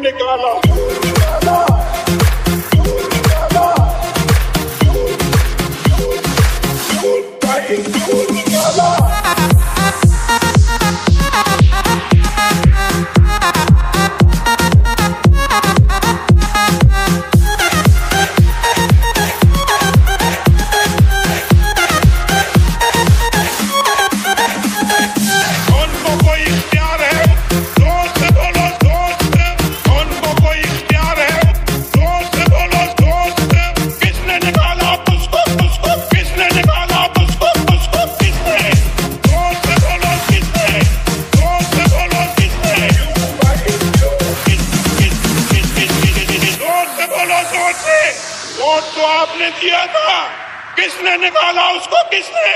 निकाला वोट तो आपने दिया था, किसने निकाला उसको? किसने?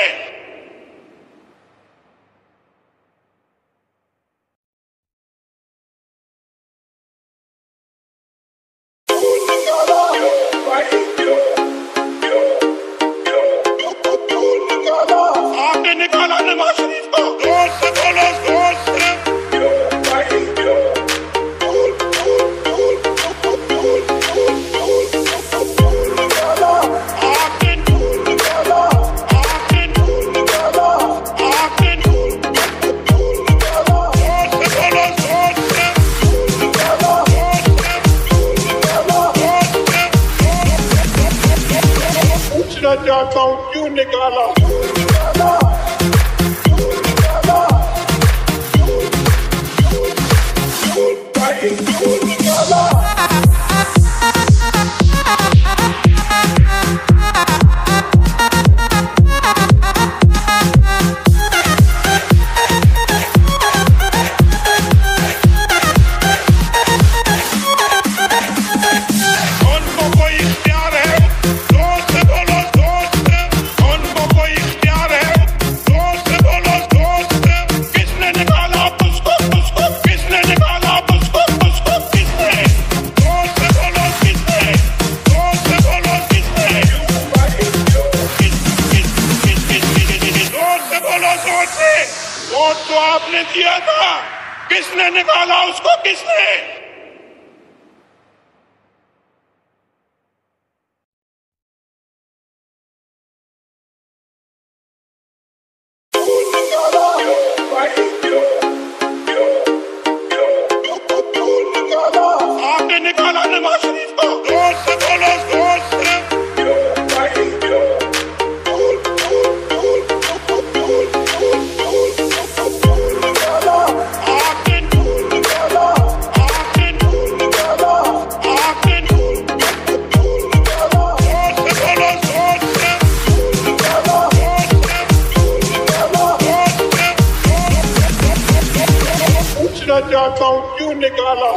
आपने निकाला नवाज शरीफ को। जोर से बोलो, जोर से। चाहता हूँ क्यों निकाला? वोट तो आपने दिया था, किसने निकाला उसको? किसने? आपने निकाला नवाज शरीफ को। जोर से बोलो, जोर से। चाहता हूँ क्यों निकाला?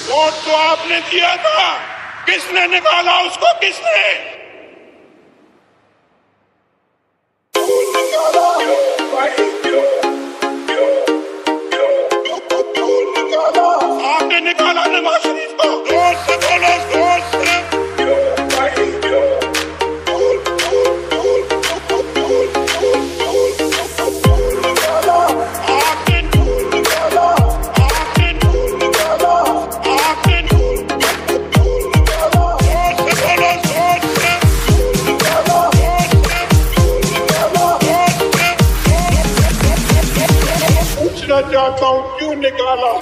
वोट तो आपने दिया था, किसने निकाला उसको? किसने? आपने निकाला नवाज शरीफ को। जोर से बोलो, जोर से। चाहता हूँ क्यों निकाला?